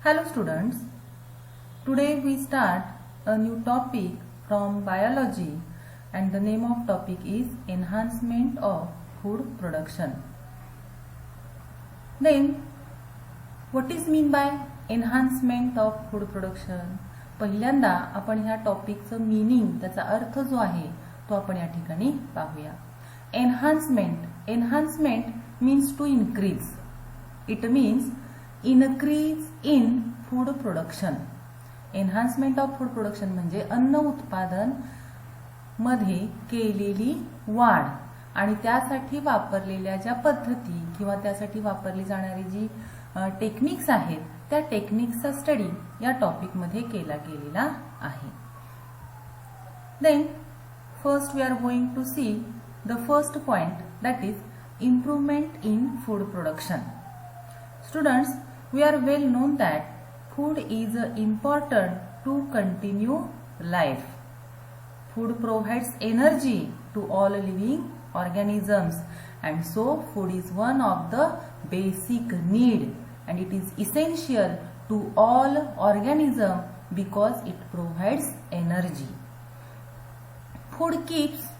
Hello students, today we start a new topic from biology and the name of topic is enhancement of food production. Then what is mean by enhancement of food production? पहिल्यांदा आपण ह्या टॉपिकचं meaning त्याचा अर्थ जो आहे तो आपण या ठिकाणी पाहूया. Enhancement means to increase. It means increase in food production. Enhancement of food production म्हणजे अन्न उत्पादन मध्ये केलेली वाढ आणि त्यासाठी वापरलेल्या ज्या पद्धती किंवा त्यासाठी वापरली जाणारी जी टेक्निक्स आहेत त्या टेक्निक्सचा स्टडी या टॉपिक मध्ये केला गेलेला आहे. Then first we are going to see the first point that is improvement in food production. Students, we are well known that food is important to continue life. Food provides energy to all living organisms and so food is one of the basic need and it is essential to all organisms because it provides energy. Food keeps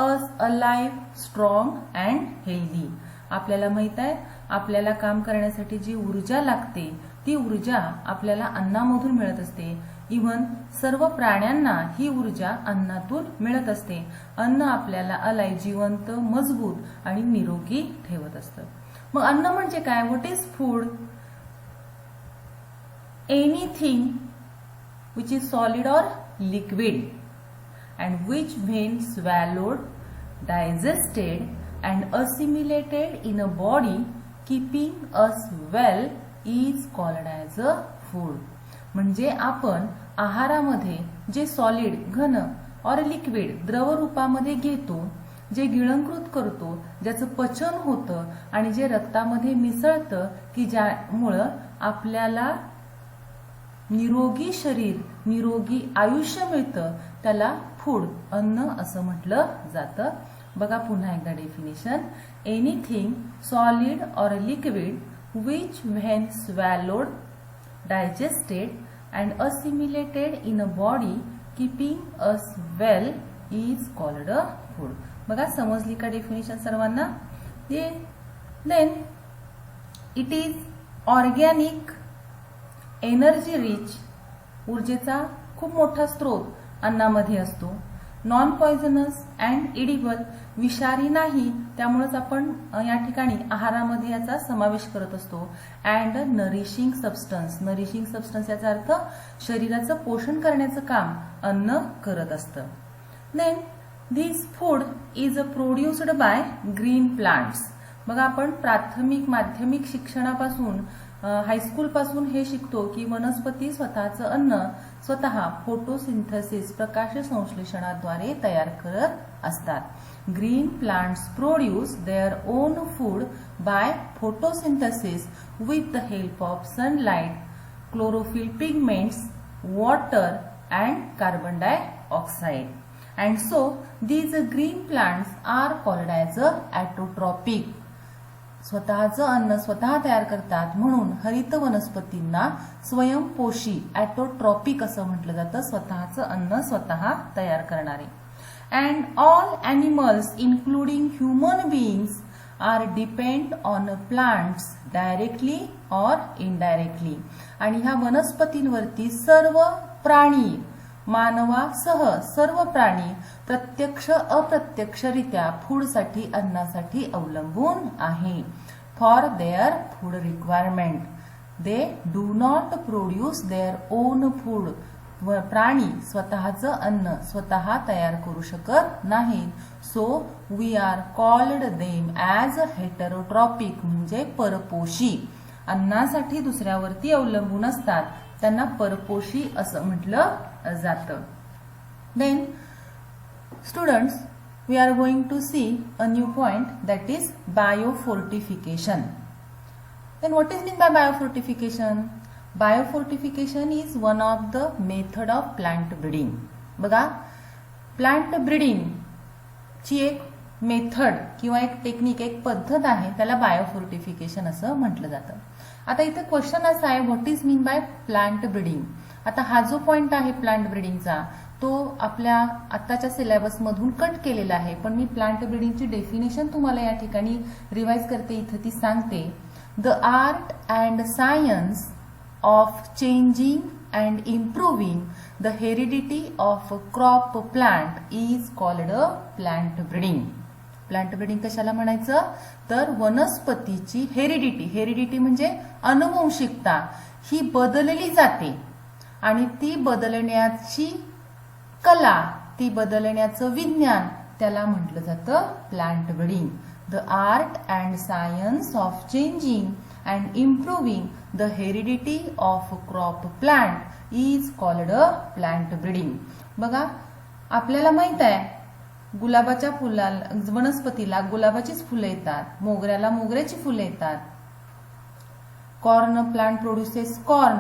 us alive, strong and healthy. आपल्याला माहित आहे आपल्याला काम करण्यासाठी जी ऊर्जा लागते ती ऊर्जा आपल्याला अन्नामधून मिळत असते. इव्हन सर्व प्राण्यांना ही ऊर्जा अन्नातून मिळत असते. अन्न आपल्याला अलाइव, जिवंत, मजबूत आणि निरोगी ठेवत असतं. मग अन्न म्हणजे काय? What is food? Anything which is solid or liquid and which when swallowed, digested and assimilated in a body keeping us well is called as a food. म्हणजे आपण आहारामध्ये जे सॉलिड, घन और लिक्विड द्रव रूपामध्ये घेतो, जे गिळंकृत करतो, ज्याचं पचन होतं आणि जे रक्तामध्ये मिसळतं की ज्यामुळं आपल्याला निरोगी शरीर, निरोगी आयुष्य मिळतं त्याला फूड, अन्न असं म्हटलं जातं. बघा पुन्हा एकदा definition. Anything solid or liquid which when swallowed, digested and assimilated in a body keeping us well is called a food. बघा समजली का डेफिनेशन सर्वांना? Then it is organic, energy rich, ऊर्जेचा खूप मोठा स्रोत अन्नामध्ये असतो. नॉन पॉइझनस अँड इडिबल, विषारी नाही त्यामुळेच आपण या ठिकाणी आहारामध्ये याचा समावेश करत असतो. And nourishing substance, nourishing substance याचा अर्थ शरीराचं पोषण करण्याचं काम अन्न करत असतं. Then this food is produced by green plants. बघा आपण प्राथमिक माध्यमिक शिक्षणापासून हायस्कूल पासून हे शिकतो की वनस्पती स्वतःचं अन्न स्वतः फोटोसिंथेसिस, प्रकाश संश्लेषणाद्वारे तयार करत असतात. Green plants produce their own food by photosynthesis with the help of sunlight, chlorophyll pigments, water and carbon dioxide. And so these green plants are called as autotrophic. स्वतःचं अन्न स्वतः तयार करतात म्हणून हरित वनस्पतींना स्वयंपोषी, ऑटोट्रॉपिक असं म्हटलं जातं. स्वतःचं अन्न स्वतः तयार करणारे. And all animals including human beings are depend on plants directly or indirectly. आणि ह्या वनस्पतींवरती सर्व प्राणी, मानवासह सर्व प्राणी प्रत्यक्ष अप्रत्यक्षरित्या फूडसाठी, अन्नासाठी अवलंबून आहे. For their food requirement they do not produce their own food. प्राणी स्वतःचं अन्न स्वतः तयार करू शकत नाहीत. So we are called them as heterotrophic, म्हणजे परपोषी. अन्नासाठी दुसऱ्यावरती अवलंबून असतात त्यांना परपोषी असं म्हटलं जातं. Then students, we are going to see a new point that is biofortification. Then what is meant by biofortification? Biofortification is one of the method of plant breeding. बघा प्लांट ब्रीडिंग ची एक मेथड किंवा एक technique, एक पद्धत आहे त्याला biofortification असं म्हटलं जातं. आता इथे क्वेश्चन असा आहे, what is mean by plant breeding. आता हा जो पॉइंट आहे प्लांट ब्रीडिंगचा तो आपल्या आत्ताच्या सिलेबसमधून कट केलेला आहे, पण मी प्लांट ब्रीडिंगची डेफिनेशन तुम्हाला या ठिकाणी रिवाइज करते, इथं ती सांगते. The art and science of changing and improving the heredity of crop plant is called plant breeding. Plant breeding कशाला म्हणायचं, तर वनस्पतीची हेरिडिटी म्हणजे अनुवंशिकता ही बदलली जाते आणि ती बदलण्याची कला, ती बदलण्याचं विज्ञान, त्याला म्हटलं जातं plant breeding. The art and science of changing and improving the heredity of crop plant is called plant breeding. बघा, आपल्याला माहित आहे गुलाबाच्या फुलाला, वनस्पतीला गुलाबाचीच फुलं येतात, मोगऱ्याला मोगऱ्याची फुलं येतात. Corn plant produces corn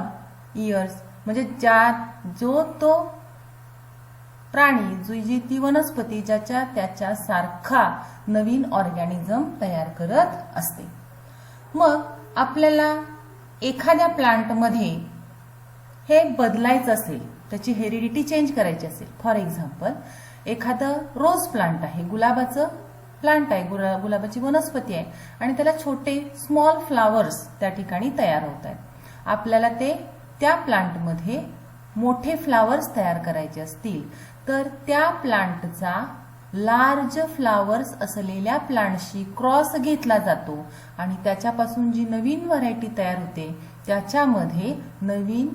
years, म्हणजे जो तो प्राणी, जी ती वनस्पती ज्याच्या त्याच्या सारखा नवीन ऑर्गॅनिझम तयार करत असते. मग आपल्याला एखाद्या प्लांटमध्ये हे बदलायचं असेल, त्याची हेरिडिटी चेंज करायची असेल, फॉर एक्झाम्पल एखादं रोज प्लांट आहे, गुलाबाचं प्लांट आहे, गुलाबाची वनस्पती आहे आणि त्याला छोटे स्मॉल फ्लावर्स त्या ठिकाणी तयार होत आहेत. आपल्याला त्या प्लांटमध्ये मोठे फ्लावर्स तयार करायचे असतील तर त्या प्लांटचा लार्ज फ्लावर्स असलेल्या प्लांटशी क्रॉस घेतला जातो आणि त्याच्यापासून जी नवीन व्हरायटी तयार होते त्याच्यामध्ये नवीन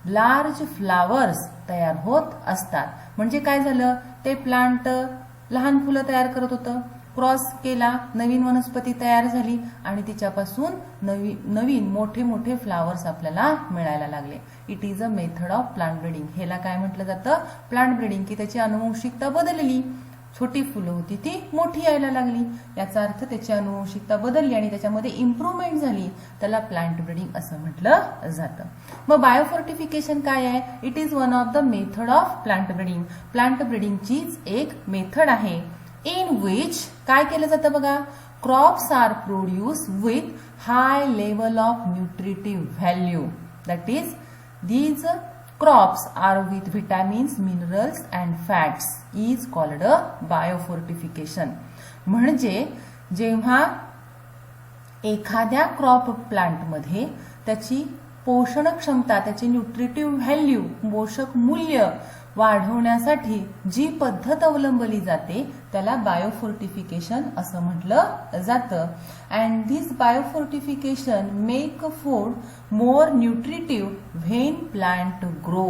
लार्ज फ्लावर्स तयार होत असतात. म्हणजे काय झालं, ते प्लांट लहान फुलं तयार करत होतं, क्रॉस केला, नवीन वनस्पती तयार झाली आणि तिच्यापासून नवीन मोठे मोठे फ्लावर्स आपल्याला मिळायला लागले. It is a method of plant breeding. ह्याला काय म्हटलं जातं, प्लांट ब्रीडिंग, की त्याची अनुवंशिकता बदलली, छोटी फुलं होती ती मोठी यायला लागली, याचा अर्थ त्याची अनुवंशिकता बदलली आणि त्याच्यामध्ये इम्प्रूव्हमेंट झाली, त्याला प्लांट ब्रीडिंग असं म्हटलं जातं. मग बायोफोर्टिफिकेशन काय आहे, it is one of the method of plant breeding. Plant ब्रीडिंगचीच एक मेथड आहे, इन विच काय केलं जातं बघा, crops are produce with high level of nutritive value. That is these crops are with vitamins, minerals and fats is called a biofortification. म्हणजे जेव्हा एखाद्या क्रॉप प्लांटमध्ये त्याची पोषण क्षमता, त्याची न्यूट्रिटिव्ह व्हॅल्यू, पोषक मूल्य वाढवण्यासाठी जी पद्धत अवलंबली जाते त्याला बायोफोर्टिफिकेशन असं म्हटलं जातं. And this biofortification make food more nutritive when plant grow.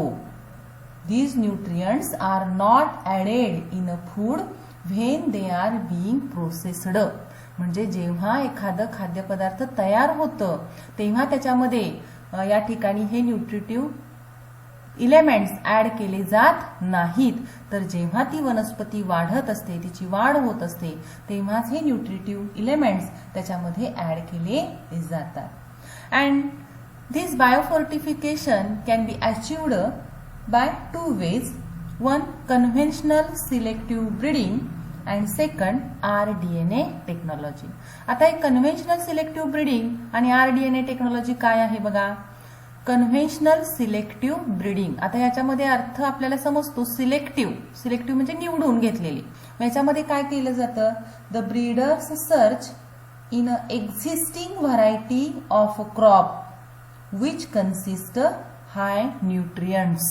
These nutrients are not added in a food when they are being processed. म्हणजे जेव्हा एखादं खाद्यपदार्थ तयार होतं तेव्हा त्याच्यामध्ये या ठिकाणी हे न्यूट्रिटिव्ह इलेमेंट्स ऍड केले जात नाहीत, तर जेव्हा ती वनस्पती वाढत असते, तिची वाढ होत असते, तेव्हाच हे न्यूट्रिटिव्ह इलेमेंट्स त्याच्यामध्ये ऍड केले जातात. And this biofortification can be achieved by 2 ways. One, conventional selective breeding and second RDNA technology. आता एक कन्व्हेन्शनल सिलेक्टिव्ह ब्रीडिंग आणि RDNA टेक्नॉलॉजी काय आहे बघा. कन्व्हेन्शनल सिलेक्टिव्ह ब्रीडिंग, आता याच्यामध्ये अर्थ आपल्याला समजतो, सिलेक्टिव्ह म्हणजे निवडून घेतलेली. याच्यामध्ये काय केलं जातं, the breeders search in a existing variety of crop which consist high nutrients.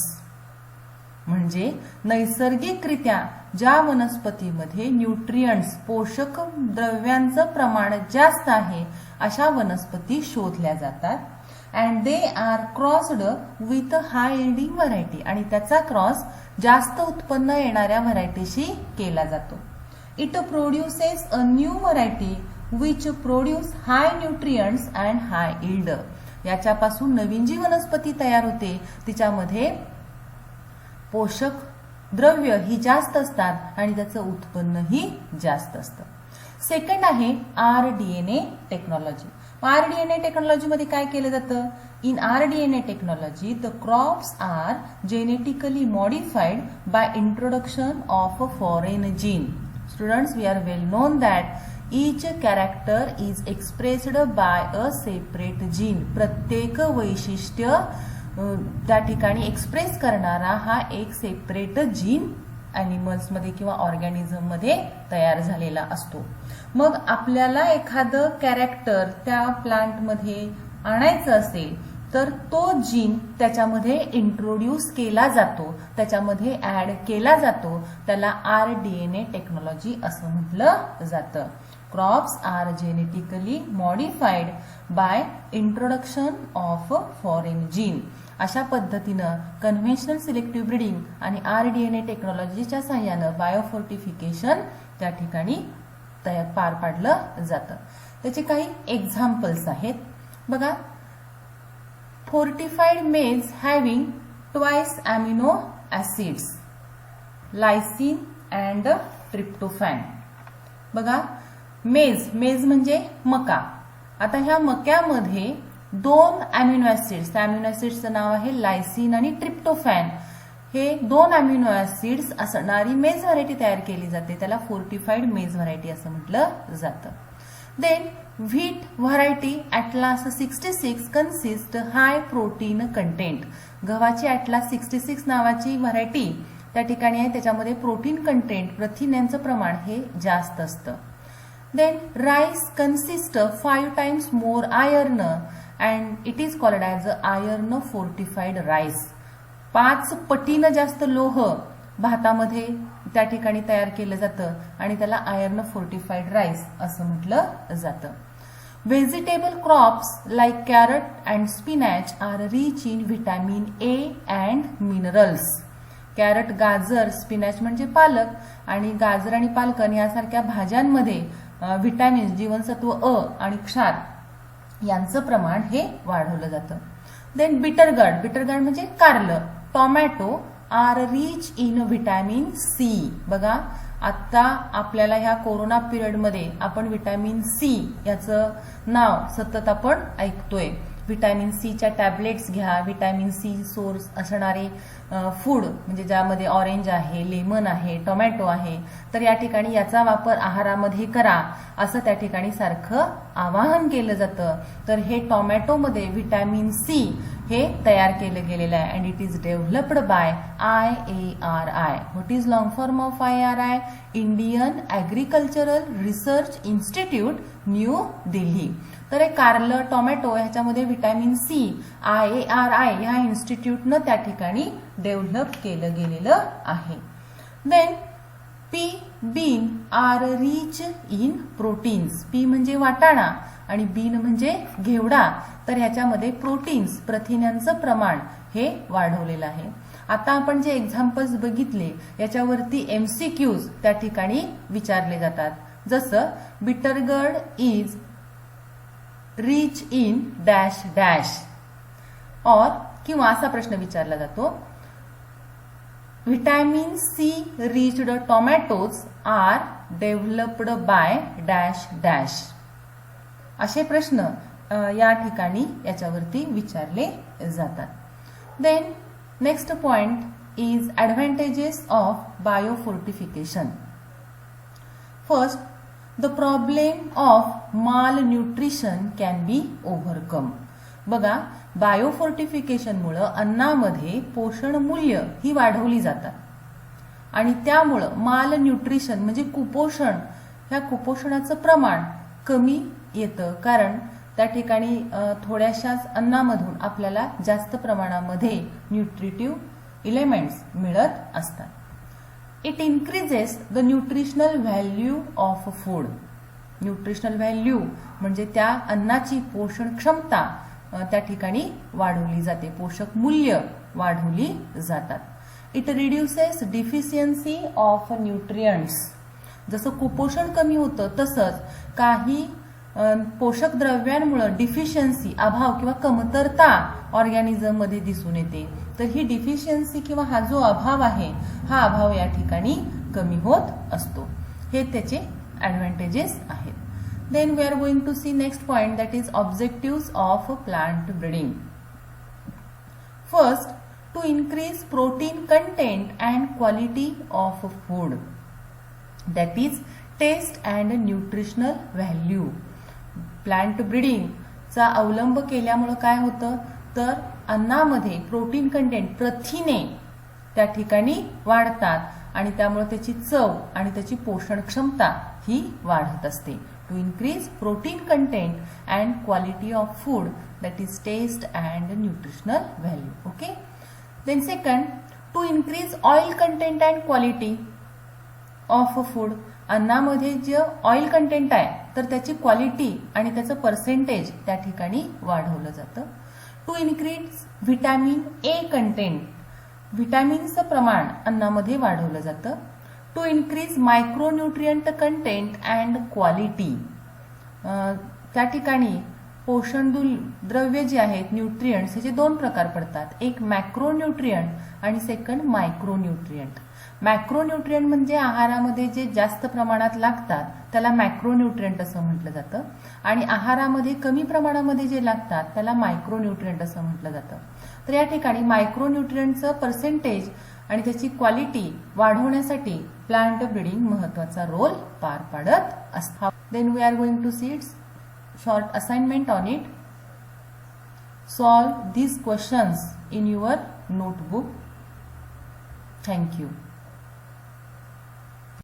म्हणजे नैसर्गिकरित्या ज्या वनस्पतीमध्ये न्यूट्रियंट्स, पोषक द्रव्यांचं प्रमाण जास्त आहे अशा वनस्पती शोधल्या जातात. And they are crossed with a high yielding variety, आणि त्याचा क्रॉस जास्त उत्पन्न येणाऱ्या व्हरायटीशी केला जातो. It produces a new variety which produce high nutrients and high yield. याच्यापासून नवीन जी वनस्पती तयार होते तिच्यामध्ये पोषक द्रव्य ही जास्त असतात आणि त्याचं उत्पन्नही जास्त असतं. सेकंड आहे RDNA टेक्नॉलॉजी. RDNA टेक्नॉलॉजी मध्ये काय केलं जातं, in RDNA technology the crops are genetically modified by introduction of a foreign gene. Students, we are well known that Each character is expressed by a separate gene. प्रत्येक वैशिष्ट्य त्या ठिकाणी express करणारा हा एक सेपरेट जीन ॲनिमल्स मध्ये किंवा organism मध्ये तयार झालेला असतो. मग आपल्याला एखादं कॅरेक्टर त्या प्लांट मध्ये आणायचं असेल तर तो जीन त्याच्यामध्ये इंट्रोड्यूस केला जातो, त्याच्यामध्ये ऍड केला जातो. त्याला RDNA टेक्नॉलॉजी असं म्हटलं जातं. Crops are genetically modified by introduction of foreign gene. अशा पद्धतीनं कन्व्हेन्शनल सिलेक्टिव्ह ब्रीडिंग आणि RDNA टेक्नॉलॉजीच्या सहाय्यानं बायोफोर्टिफिकेशन त्या ठिकाणी पार पाडलं जातं. त्याचे काही एक्झाम्पल्स आहेत बघा. फोर्टिफाईड मेज having twice amino acids, lysine and tryptophan. बघा मेज म्हणजे मका. आता ह्या मक्यामध्ये 2 अमिनो ऍसिड्स, त्या अमिनो ऍसिड्सचं नाव आहे लायसिन आणि ट्रिप्टोफॅन. हे 2 अमिनो ऍसिड्स असणारी मेज व्हरायटी तयार केली जाते. त्याला फोर्टिफाईड मेज व्हरायटी असं म्हटलं जातं. Then wheat variety Atlas 66 consist high protein content. गव्हाची ॲटलास 66 नावाची व्हरायटी त्या ठिकाणी आहे. त्याच्यामध्ये प्रोटीन कंटेंट, प्रथिन्यांचं प्रमाण हे जास्त असतं. Then rice consist 5 times more iron and it is called as iron fortified rice. 5 पटीनं जास्त लोह भातामध्ये त्या ठिकाणी तयार केलं जातं आणि त्याला आयर्न फोर्टिफाईड राईस असं म्हटलं जातं. Vegetable crops like carrot and spinach are rich in vitamin A and minerals. Carrot, गाजर, स्पिनॅच म्हणजे पालक आणि गाजर आणि पालकन यासारख्या भाज्यांमध्ये व्हिटॅमिन, जीवनसत्व अ आणि क्षार यांचं प्रमाण हे वाढवलं जातं. देन बिटरगार्ड म्हणजे कारलं, tomato are rich in vitamin C. बघा आता आपल्याला ह्या कोरोना पिरियडमध्ये आपण व्हिटॅमिन C याचं नाव सतत आपण ऐकतोय. व्हिटॅमिन Cच्या टॅबलेट्स घ्या, व्हिटॅमिन C सोर्स असणारे फूड म्हणजे ज्यामध्ये ऑरेंज आहे, लेमन आहे, टोमॅटो आहे, तर या ठिकाणी याचा वापर आहारामध्ये करा असं त्या ठिकाणी सारखं आवाहन केलं जातं. तर हे टोमॅटोमध्ये व्हिटॅमिन C हे तयार केलं गेलेलं आहे and it is developed by IARI. What is long form of IARI? Indian agricultural research institute, new Delhi. तर हे कारलं, टोमॅटो ह्याच्यामध्ये व्हिटॅमिन C IARI ह्या इन्स्टिट्यूटनं त्या ठिकाणी डेव्हलप केलं गेलेलं आहे. Then bean are rich in proteins. Pea म्हणजे वाटाणा आणि बीन म्हणजे घेवडा. तर ह्याच्यामध्ये प्रोटीन्स, प्रथिनांचं प्रमाण हे वाढवलेलं आहे. आता आपण जे एक्झाम्पल्स बघितले याच्यावरती MCQs त्या ठिकाणी विचारले जातात. जसं bitter gourd is rich in dash dash or किंवा असा प्रश्न विचारला जातो, vitamin C riched tomatoes are developed by dash dash. असे प्रश्न या ठिकाणी याच्यावरती विचारले जातात. Then next point is advantages of biofortification. First, the problem of malnutrition can be overcome. बघा बायोफोर्टिफिकेशनमुळं अन्नामध्ये पोषण मूल्य ही वाढवली जातात आणि त्यामुळं माल न्यूट्रिशन म्हणजे कुपोषण, ह्या कुपोषणाचं प्रमाण कमी येतं. कारण त्या ठिकाणी थोड्याशाच अन्नामधून आपल्याला जास्त प्रमाणामध्ये न्यूट्रिटिव्ह इलेमेंट्स मिळत असतात. It increases the nutritional value of food. Nutritional value म्हणजे त्या अन्नाची पोषण क्षमता त्या ठिकाणी वाढवली जाते, पोषक मूल्य वाढवली जातात. It reduces deficiency of nutrients. जसं कुपोषण कमी होतं तसंच काही पोषक द्रव्यांमुळे डिफिशियन्सी, अभाव किंवा कमतरता ऑर्गॅनिझम मध्ये दिसून येते. तर ही डिफिशियन्सी किंवा हा जो अभाव आहे हा अभाव या ठिकाणी कमी होत असतो. हे त्याचे ॲडव्हान्टेजेस आहेत. Then we are going to see next point, that is objectives of plant breeding. First, to increase protein content and quality of food. That is taste and nutritional value. Plant ब्रीडिंगचा अवलंब केल्यामुळं काय होतं तर अन्नामध्ये protein content प्रथिने त्या ठिकाणी वाढतात आणि त्यामुळे त्याची चव आणि त्याची पोषण क्षमता ही वाढत असते. To increase protein content and quality of food, that is taste and nutritional value. Okay, then second, to increase oil content and quality of a food. अन्नामध्ये जे ऑइल कंटेंट आहे तर त्याची क्वालिटी आणि त्याचं पर्सेंटेज त्या ठिकाणी वाढवलं जातं. To increase vitamin A content, व्हिटॅमिनचं प्रमाण अन्नामध्ये वाढवलं जातं. To increase micronutrient content and quality, त्या ठिकाणी पोषण द्रव्य जे आहेत न्यूट्रियंट्स ह्याचे दोन प्रकार पडतात. एक मॅक्रोन्यूट्रियंट आणि सेकंड मायक्रोन्यूट्रियंट. मॅक्रोन्यूट्रियंट म्हणजे आहारामध्ये जे जास्त प्रमाणात लागतात त्याला मॅक्रोन्यूट्रियंट असं म्हटलं जातं आणि आहारामध्ये कमी प्रमाणामध्ये जे लागतात त्याला मायक्रोन्यूट्रियंट असं म्हटलं जातं. तर या ठिकाणी मायक्रोन्यूट्रियंटचं पर्सेंटेज आणि त्याची क्वालिटी वाढवण्यासाठी प्लांट ब्रीडिंग महत्वाचा रोल पार पाडत असतं. Then we are going to see short assignment on it. Solve these questions in your notebook. Thank you.